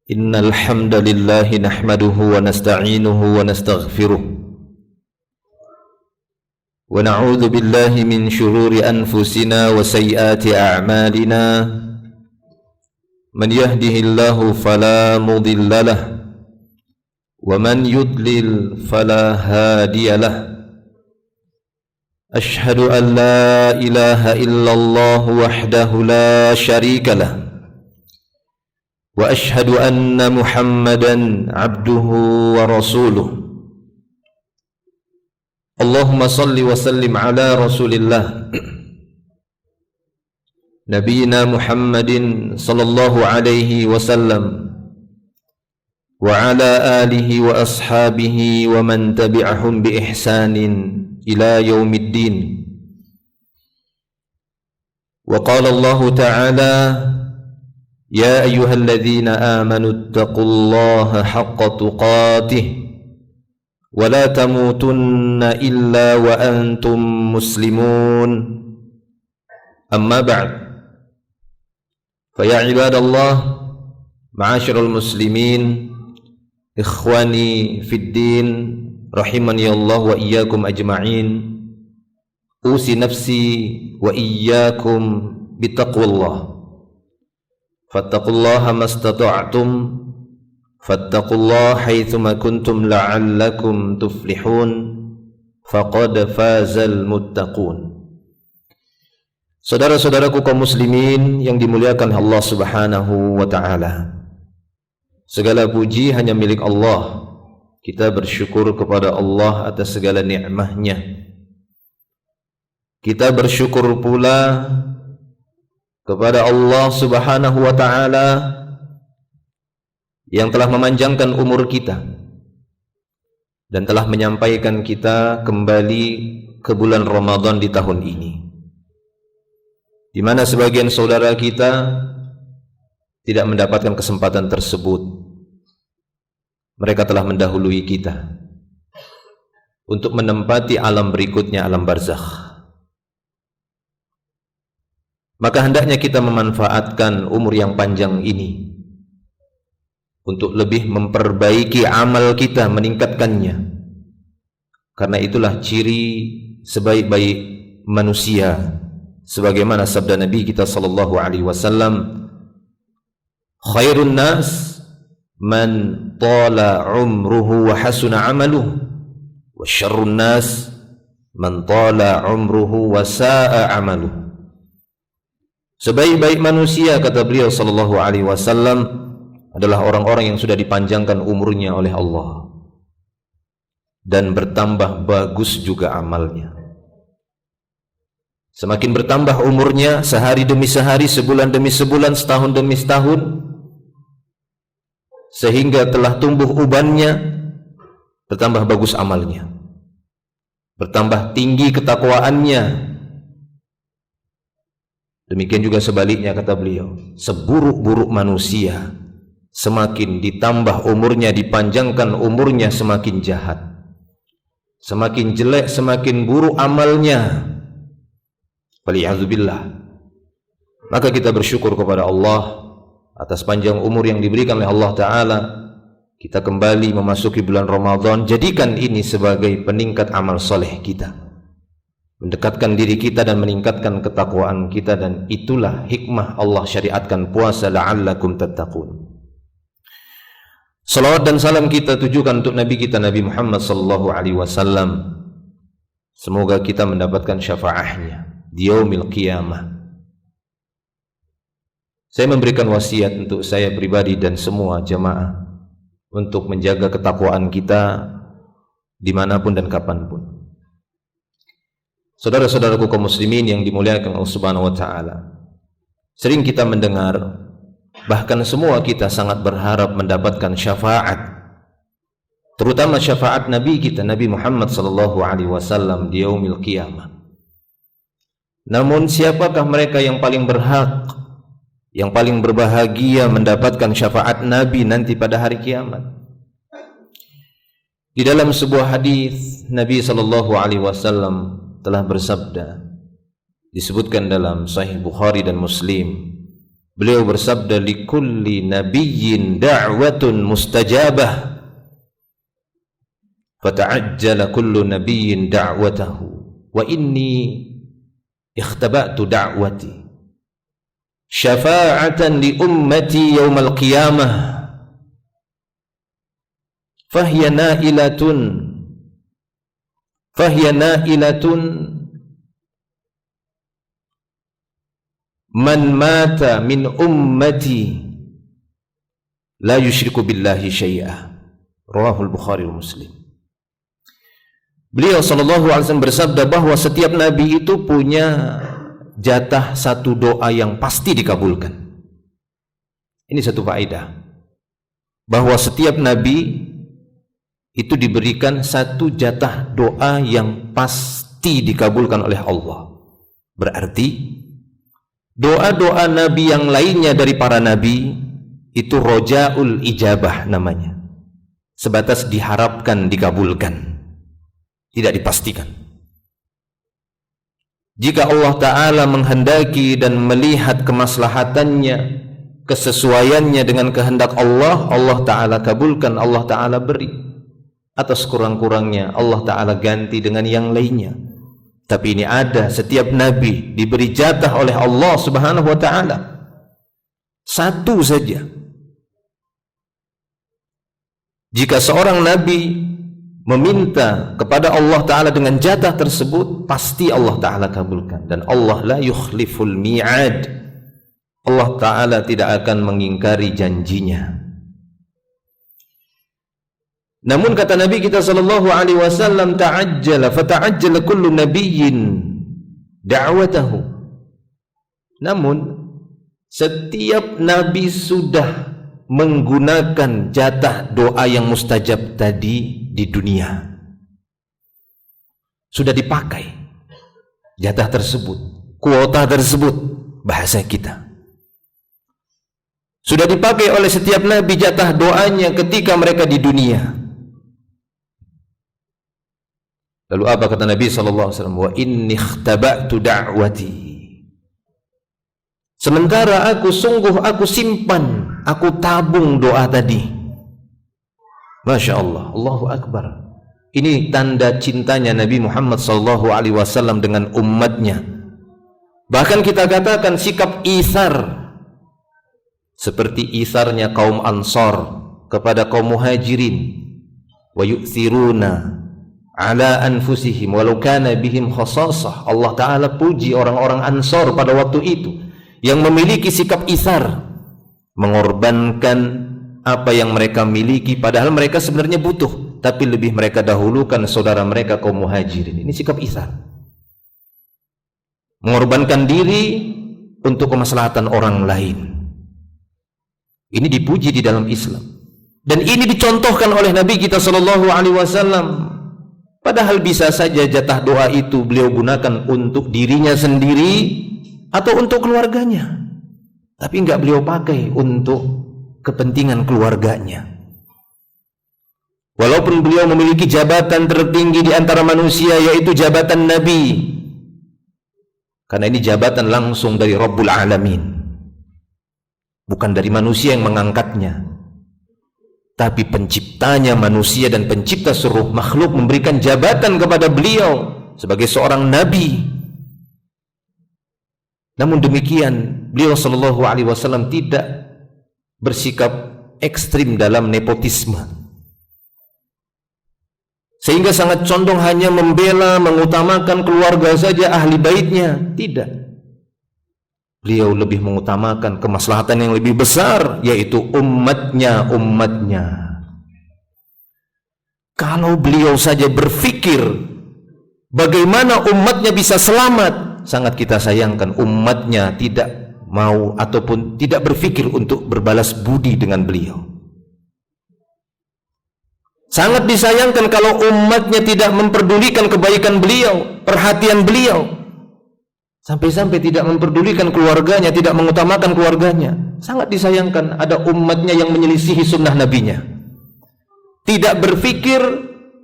إن الحمد لله نحمده ونستعينه ونستغفره ونعوذ بالله من شرور أنفسنا وسيئات أعمالنا من يهده الله فلا مضل له ومن يضلل فلا هادي له أشهد أن لا إله إلا الله وحده لا شريك له وأشهد أن محمدا عبده ورسوله اللهم صل وسلم على رسول الله نبينا محمد صلى الله عليه وسلم وعلى آله وأصحابه ومن تبعهم بإحسان إلى يوم الدين. وقال الله تعالى يا أيها الذين آمنوا اتقوا الله حق تقاته ولا تموتن إلا وأنتم مسلمون أما بعد فيا عباد الله معاشر المسلمين إخواني في الدين رحمني الله وإياكم أجمعين أوصي نفسي وإياكم بتقوى الله فاتقوا الله ما استطعتم فاتقوا الله حيثما كنتم لعلكم تفلحون فقد فاز المتقون. Saudara-saudaraku kaum muslimin yang dimuliakan Allah Subhanahu wa taala. Segala puji hanya milik Allah. Kita bersyukur kepada Allah atas segala nikmatnya. Kita bersyukur pula kepada Allah Subhanahu wa taala yang telah memanjangkan umur kita dan telah menyampaikan kita kembali ke bulan Ramadan di tahun ini, di mana sebagian saudara kita tidak mendapatkan kesempatan tersebut. Mereka telah mendahului kita untuk menempati alam berikutnya, alam barzakh. Maka hendaknya kita memanfaatkan umur yang panjang ini untuk lebih memperbaiki amal kita, meningkatkannya. Karena itulah ciri sebaik-baik manusia, sebagaimana sabda Nabi kita sallallahu alaihi wasallam, khairun nas man tala umruhu wa hasuna amaluhu wa syarrun nas man tala umruhu wa sa'a amaluhu. Sebaik-baik manusia, kata beliau sallallahu alaihi wasallam, adalah orang-orang yang sudah dipanjangkan umurnya oleh Allah dan bertambah bagus juga amalnya. Semakin bertambah umurnya, sehari demi sehari, sebulan demi sebulan, setahun demi setahun, sehingga telah tumbuh ubannya, bertambah bagus amalnya, bertambah tinggi ketakwaannya. Demikian juga sebaliknya, kata beliau, seburuk-buruk manusia, semakin ditambah umurnya, dipanjangkan umurnya, semakin jahat, semakin jelek, semakin buruk amalnya. Waliyadzubillah. Maka kita bersyukur kepada Allah atas panjang umur yang diberikan oleh Allah Ta'ala. Kita kembali memasuki bulan Ramadan. Jadikan ini sebagai peningkat amal soleh kita, mendekatkan diri kita dan meningkatkan ketakwaan kita. Dan itulah hikmah Allah syariatkan puasa, la'allakum tattaqun. Salawat dan salam kita tujukan untuk Nabi kita, Nabi Muhammad sallallahu alaihi wasallam. Semoga kita mendapatkan syafaahnya di yaumil qiyamah. Saya memberikan wasiat untuk saya pribadi dan semua jamaah untuk menjaga ketakwaan kita dimanapun dan kapanpun. Saudara-saudaraku kaum muslimin yang dimuliakan Allah Subhanahu wa taala, sering kita mendengar, bahkan semua kita sangat berharap mendapatkan syafaat, terutama syafaat Nabi kita, Nabi Muhammad sallallahu alaihi wasallam di yaumil qiyamah. Namun siapakah mereka yang paling berhak, yang paling berbahagia mendapatkan syafaat Nabi nanti pada hari kiamat? Di dalam sebuah hadis Nabi sallallahu alaihi wasallam telah bersabda, disebutkan dalam Sahih Bukhari dan Muslim, Beliau bersabda, likulli nabiyyin da'watun mustajabah, fata'ajjala kullu nabiyyin da'watahu, wa inni ikhtaba'tu da'wati syafa'atan li ummati yawmal qiyamah, fahiya na'ilatun man mata min ummati la yushriku billahi syai'a. Rawahul Bukhari wa Muslim. Beliau sallallahu alaihi wasallam bersabda bahwa setiap nabi itu punya jatah satu doa yang pasti dikabulkan. Ini satu faedah, bahwa setiap nabi itu diberikan satu jatah doa yang pasti dikabulkan oleh Allah. Berarti doa-doa nabi yang lainnya dari para nabi itu rojaul ijabah namanya, sebatas diharapkan dikabulkan, tidak dipastikan. Jika Allah Ta'ala menghendaki dan melihat kemaslahatannya, kesesuaiannya dengan kehendak Allah, Allah Ta'ala kabulkan, Allah Ta'ala beri. Atas kurang-kurangnya Allah Ta'ala ganti dengan yang lainnya. Tapi ini ada, setiap nabi diberi jatah oleh Allah Subhanahu wa Ta'ala satu saja. Jika seorang nabi meminta kepada Allah Ta'ala dengan jatah tersebut, pasti Allah Ta'ala kabulkan. Dan Allah la yukhliful mi'ad, Allah Ta'ala tidak akan mengingkari janjinya. Namun kata Nabi kita sallallahu alaihi wasallam, fata'ajjala kullu nabiyyin da'watahu. Namun setiap nabi sudah menggunakan jatah doa yang mustajab tadi di dunia, sudah dipakai jatah tersebut, kuota tersebut, bahasa kita sudah dipakai oleh setiap nabi jatah doanya ketika mereka di dunia. Lalu apa kata Nabi sallallahu alaihi wasallam? Wa inni ikhtaba'tu da'wati. Sementara aku simpan, aku tabung doa tadi. Masya Allah, Allahu Akbar. Ini tanda cintanya Nabi Muhammad sallallahu alaihi wasallam dengan umatnya. Bahkan kita katakan sikap isar, seperti isarnya kaum Ansar kepada kaum Muhajirin. Wa yu'thiruna ala anfusihim walau kana bihim khasasah. Allah Ta'ala puji orang-orang Ansar pada waktu itu yang memiliki sikap isar, mengorbankan apa yang mereka miliki padahal mereka sebenarnya butuh, tapi lebih mereka dahulukan saudara mereka kaum Muhajirin. Ini sikap isar, mengorbankan diri untuk kemaslahatan orang lain. Ini dipuji di dalam Islam, dan ini dicontohkan oleh Nabi kita sallallahu alaihi wasallam. Padahal bisa saja jatah doa itu beliau gunakan untuk dirinya sendiri atau untuk keluarganya, tapi enggak beliau pakai untuk kepentingan keluarganya. Walaupun beliau memiliki jabatan tertinggi di antara manusia, yaitu jabatan Nabi, karena ini jabatan langsung dari Rabbul Alamin, bukan dari manusia yang mengangkatnya, tapi penciptanya manusia dan pencipta seluruh makhluk memberikan jabatan kepada beliau sebagai seorang nabi. Namun demikian beliau sallallahu alaihi wasallam tidak bersikap ekstrim dalam nepotisme, sehingga sangat condong hanya membela, mengutamakan keluarga saja, ahli baitnya. Tidak, beliau lebih mengutamakan kemaslahatan yang lebih besar, yaitu umatnya. Kalau beliau saja berpikir bagaimana umatnya bisa selamat, sangat kita sayangkan umatnya tidak mau ataupun tidak berpikir untuk berbalas budi dengan beliau. Sangat disayangkan kalau umatnya tidak memperdulikan kebaikan beliau, perhatian beliau, sampai-sampai tidak memperdulikan keluarganya, tidak mengutamakan keluarganya. Sangat disayangkan ada umatnya yang menyelisihi sunnah nabinya, tidak berpikir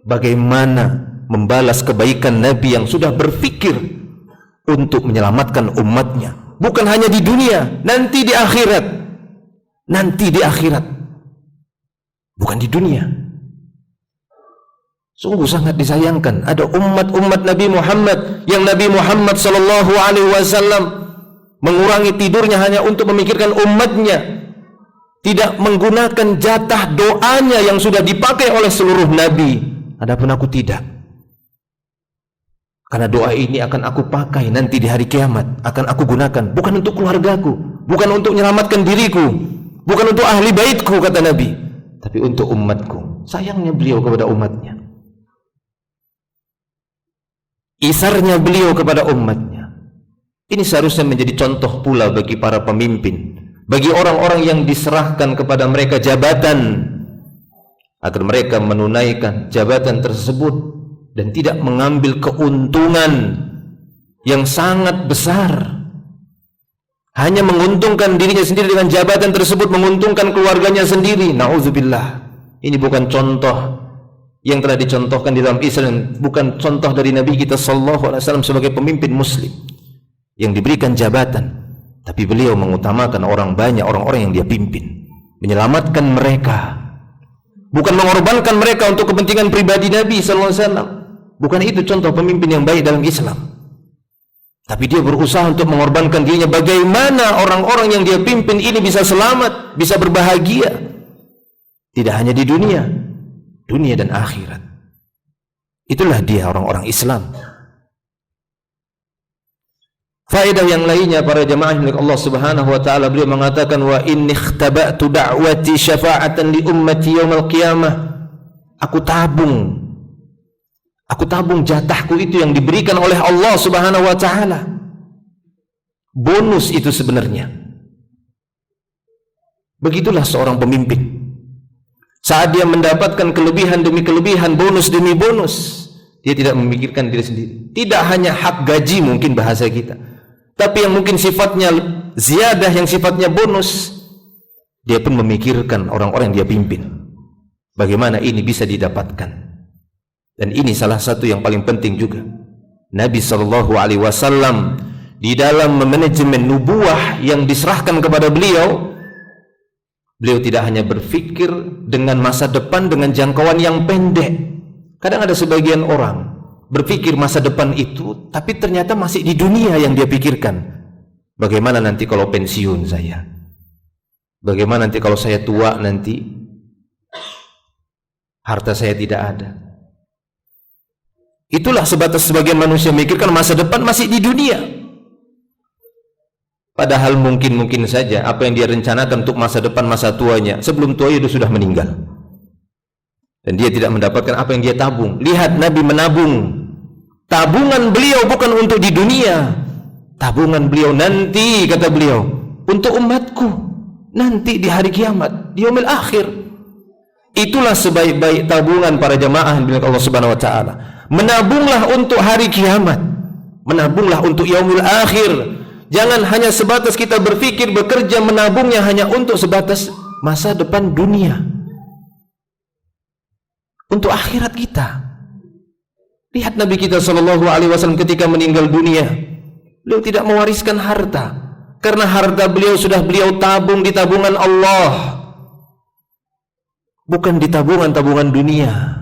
bagaimana membalas kebaikan Nabi yang sudah berpikir untuk menyelamatkan umatnya, bukan hanya di dunia, nanti di akhirat. Nanti di akhirat, bukan di dunia. Sungguh sangat disayangkan ada umat-umat Nabi Muhammad yang Nabi Muhammad sallallahu alaihi wasallam mengurangi tidurnya hanya untuk memikirkan umatnya, tidak menggunakan jatah doanya yang sudah dipakai oleh seluruh nabi. Adapun aku tidak, karena doa ini akan aku pakai nanti di hari kiamat, akan aku gunakan bukan untuk keluargaku, bukan untuk menyelamatkan diriku, bukan untuk ahli baitku kata Nabi, tapi untuk umatku. Sayangnya beliau kepada umatnya, isarnya beliau kepada umatnya. Ini seharusnya menjadi contoh pula bagi para pemimpin, bagi orang-orang yang diserahkan kepada mereka jabatan, agar mereka menunaikan jabatan tersebut dan tidak mengambil keuntungan yang sangat besar, hanya menguntungkan dirinya sendiri dengan jabatan tersebut, menguntungkan keluarganya sendiri. Na'udzubillah. Ini bukan contoh yang telah dicontohkan di dalam Islam, bukan contoh dari Nabi kita sallallahu alaihi wasallam sebagai pemimpin muslim yang diberikan jabatan, tapi beliau mengutamakan orang banyak, orang-orang yang dia pimpin, menyelamatkan mereka, bukan mengorbankan mereka untuk kepentingan pribadi Nabi sallallahu alaihi wasallam. Bukan itu contoh pemimpin yang baik dalam Islam. Tapi dia berusaha untuk mengorbankan dirinya, bagaimana orang-orang yang dia pimpin ini bisa selamat, bisa berbahagia, tidak hanya di dunia, dunia dan akhirat. Itulah dia orang-orang Islam. Faedah yang lainnya para jamaah milik Allah Subhanahu wa taala, beliau mengatakan wa inni ikhtaba'tu da'wati syafa'atan li ummati yaumil qiyamah. Aku tabung jatahku itu yang diberikan oleh Allah Subhanahu wa taala. Bonus itu sebenarnya. Begitulah seorang pemimpin. Saat dia mendapatkan kelebihan demi kelebihan, bonus demi bonus, dia tidak memikirkan diri sendiri. Tidak hanya hak gaji mungkin bahasa kita, tapi yang mungkin sifatnya ziyadah, yang sifatnya bonus, dia pun memikirkan orang-orang yang dia pimpin, bagaimana ini bisa didapatkan. Dan ini salah satu yang paling penting juga. Nabi sallallahu alaihi wasallam di dalam memanajemen nubuah yang diserahkan kepada beliau, beliau tidak hanya berpikir dengan masa depan, dengan jangkauan yang pendek. Kadang ada sebagian orang berpikir masa depan itu, tapi ternyata masih di dunia yang dia pikirkan. Bagaimana nanti kalau pensiun saya? Bagaimana nanti kalau saya tua, nanti harta saya tidak ada? Itulah sebatas sebagian manusia memikirkan masa depan masih di dunia. Padahal mungkin saja apa yang dia rencanakan untuk masa depan, masa tuanya, sebelum tua itu sudah meninggal, dan dia tidak mendapatkan apa yang dia tabung. Lihat Nabi menabung. Tabungan beliau bukan untuk di dunia, tabungan beliau nanti, kata beliau, untuk umatku nanti di hari kiamat, di yaumil akhir. Itulah sebaik-baik tabungan para jamaah milik Allah Subhanahu wa taala. Menabunglah untuk hari kiamat, menabunglah untuk yaumil akhir. Jangan hanya sebatas kita berpikir bekerja menabungnya hanya untuk sebatas masa depan dunia, untuk akhirat kita. Lihat Nabi kita sallallahu alaihi wasallam ketika meninggal dunia, beliau tidak mewariskan harta, karena harta beliau sudah beliau tabung di tabungan Allah, bukan di tabungan dunia.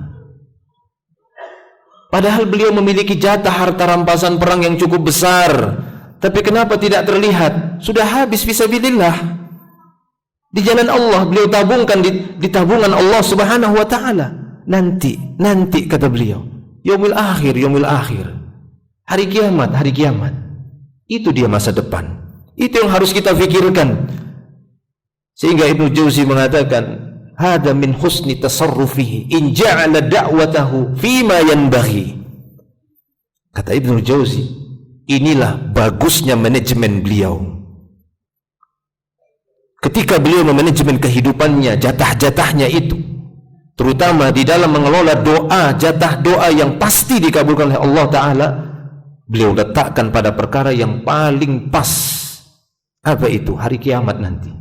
Padahal beliau memiliki jatah harta rampasan perang yang cukup besar, tapi kenapa tidak terlihat? Sudah habis fisabilillah. Di jalan Allah beliau tabungkan di tabungan Allah Subhanahu wa taala. Nanti kata beliau, yaumil akhir. Hari kiamat. Itu dia masa depan. Itu yang harus kita fikirkan. Sehingga Ibnu Jauzi mengatakan, hada min husni tasarrufihi in ja'ala da'watahu fima yanbaghi. Kata Ibnu Jauzi, inilah bagusnya manajemen beliau. Ketika beliau memanajemen kehidupannya, jatah-jatahnya itu, terutama di dalam mengelola doa, jatah doa yang pasti dikabulkan oleh Allah Ta'ala, beliau letakkan pada perkara yang paling pas. Apa itu? Hari kiamat nanti.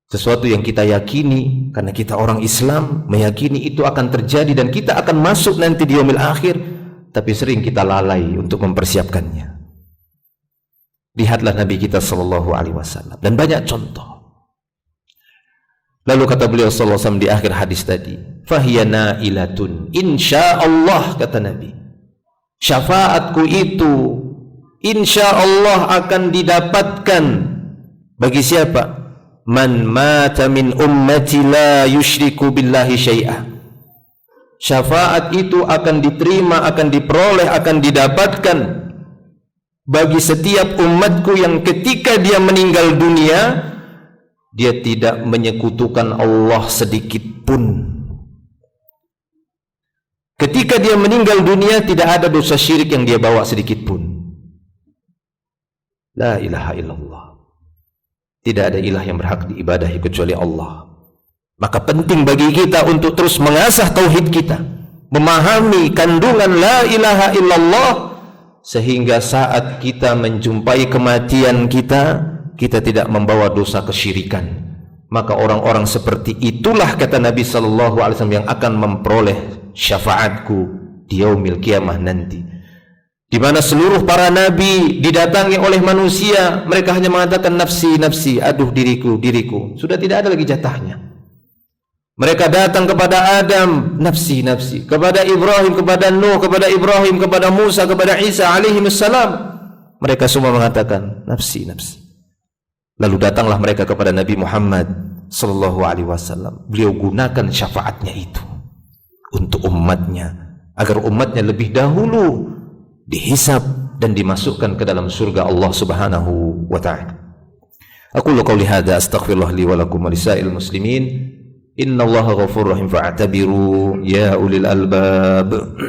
Sesuatu yang kita yakini, karena kita orang Islam, meyakini itu akan terjadi dan kita akan masuk nanti di yaumil akhir, tapi sering kita lalai untuk mempersiapkannya. Lihatlah Nabi kita sallallahu alaihi wasallam dan banyak contoh. Lalu kata beliau sallallahu alaihi wasallam di akhir hadis tadi, fahiya nailatun insyaallah, kata Nabi, syafaatku itu insyaallah akan didapatkan bagi siapa? Man mata min ummati la yusyriku billahi syai'ah. Syafaat itu akan diterima, akan diperoleh, akan didapatkan bagi setiap umatku yang ketika dia meninggal dunia, dia tidak menyekutukan Allah sedikit pun. Ketika dia meninggal dunia, tidak ada dosa syirik yang dia bawa sedikit pun. La ilaha illallah. Tidak ada ilah yang berhak diibadahi kecuali Allah. Maka penting bagi kita untuk terus mengasah tauhid kita, memahami kandungan la ilaha illallah, sehingga saat kita menjumpai kematian kita, kita tidak membawa dosa kesyirikan. Maka orang-orang seperti itulah, kata Nabi sallallahu alaihi wasallam, yang akan memperoleh syafaatku di yaumil qiyamah nanti, di mana seluruh para nabi didatangi oleh manusia, mereka hanya mengatakan nafsi nafsi, aduh diriku diriku, sudah tidak ada lagi jatahnya. Mereka datang kepada Adam, nafsi nafsi, kepada Ibrahim, kepada Nuh, kepada Ibrahim, kepada Musa, kepada Isa alaihi wassalam, mereka semua mengatakan nafsi nafsi. Lalu datanglah mereka kepada Nabi Muhammad sallallahu alaihi wasallam. Beliau gunakan syafaatnya itu untuk umatnya, agar umatnya lebih dahulu dihisab dan dimasukkan ke dalam surga Allah Subhanahu wa taala. Aku qauli hadza astaghfirullah li wa lakum wa lisairil muslimin. Innallaha ghafurur rahim fa'tabiru ya ulil albab.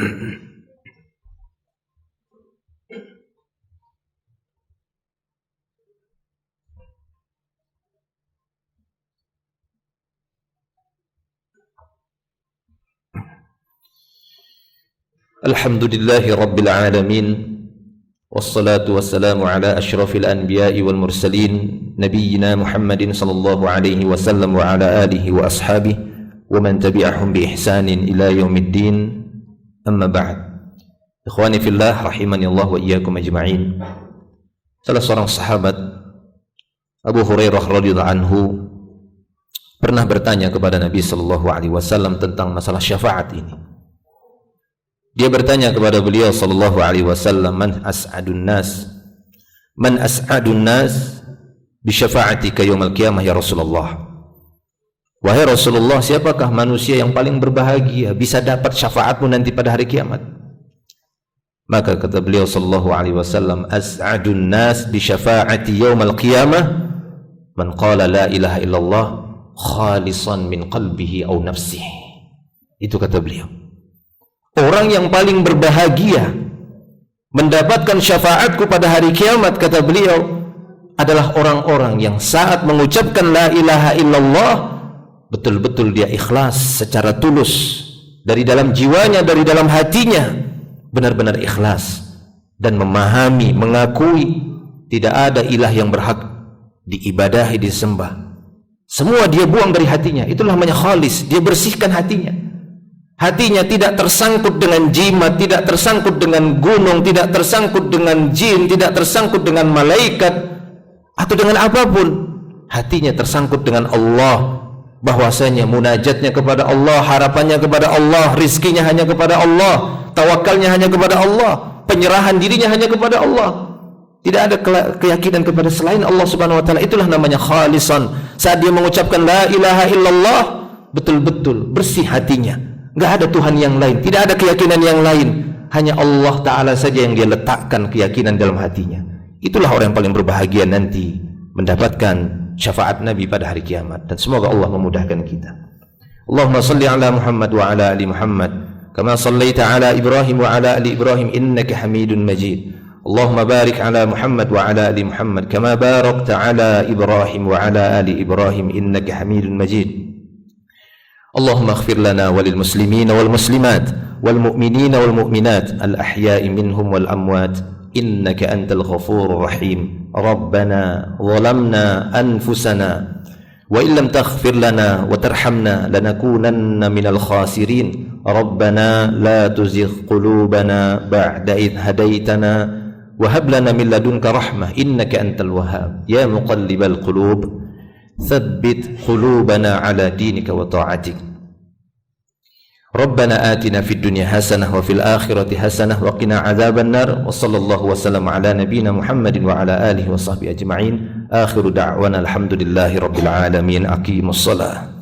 Alhamdulillahi rabbil alamin, wassalatu wassalamu ala asyrafil anbiya'i wal mursalin, nabiyyina Muhammadin sallallahu alaihi wasallam wa ala alihi wa ashabihi wa man tabi'ahum bi ihsanin ila yaumiddin. Amma ba'd. Ikhwani fillah rahimani Allah wa iyyakum ajma'in. Salah seorang sahabat, Abu Hurairah radhiyallahu anhu, pernah bertanya kepada Nabi sallallahu alaihi wasallam tentang masalah syafaat ini. Dia bertanya kepada beliau sallallahu alaihi wasallam, man as'adun nas bi syafa'atika yaumil qiyamah ya Rasulullah. Wahai Rasulullah, siapakah manusia yang paling berbahagia bisa dapat syafaatmu nanti pada hari kiamat? Maka kata beliau sallallahu alaihi wasallam, as'adun nas bi syafa'ati yaumil qiyamah man qala la ilaha illallah khalisan min qalbihi aw nafsihi. Itu kata beliau. Orang yang paling berbahagia mendapatkan syafaatku pada hari kiamat, kata beliau, adalah orang-orang yang saat mengucapkan la ilaha illallah, betul-betul dia ikhlas secara tulus, dari dalam jiwanya, dari dalam hatinya, benar-benar ikhlas dan memahami, mengakui tidak ada ilah yang berhak diibadahi, disembah. Semua dia buang dari hatinya. Itulah namanya khalis. Dia bersihkan hatinya. Hatinya tidak tersangkut dengan jimat, tidak tersangkut dengan gunung, tidak tersangkut dengan jin, tidak tersangkut dengan malaikat atau dengan apapun. Hatinya tersangkut dengan Allah, bahwasanya munajatnya kepada Allah, harapannya kepada Allah, rizkinya hanya kepada Allah, tawakalnya hanya kepada Allah, penyerahan dirinya hanya kepada Allah. Tidak ada keyakinan kepada selain Allah Subhanahu wa taala. Itulah namanya khalisan. Saat dia mengucapkan la ilaha illallah, betul-betul bersih hatinya. Enggak ada Tuhan yang lain, tidak ada keyakinan yang lain, hanya Allah Ta'ala saja yang dia letakkan keyakinan dalam hatinya. Itulah orang yang paling berbahagia nanti mendapatkan syafaat Nabi pada hari kiamat. Dan semoga Allah memudahkan kita. Allahumma salli ala Muhammad wa ala ali Muhammad kama sallaita ala Ibrahim wa ala ali Ibrahim innaka Hamidun Majid. Allahumma barik ala Muhammad wa ala ali Muhammad kama barakta ala Ibrahim wa ala ali Ibrahim innaka Hamidun Majid. اللهم اغفر لنا وللمسلمين والمسلمات والمؤمنين والمؤمنات الأحياء منهم والأموات إنك أنت الغفور الرحيم. ربنا ظلمنا أنفسنا وإن لم تغفر لنا وترحمنا لنكونن من الخاسرين. ربنا لا تزغ قلوبنا بعد إذ هديتنا wa hab lana min ladunka rahmah innaka antal wahhab ya muqallibal qulub tsabbit qulubana ala dinika wa ta'atik. Rabbana atina fid dunya hasanah wa fil akhirati hasanah wa qina adzaban nar. Wa sallallahu wasallam ala nabiyyina Muhammadin wa ala alihi wa sahbihi ajma'in. Akhiru da'wana alhamdulillahi rabbil alamin. Aqimus shalah.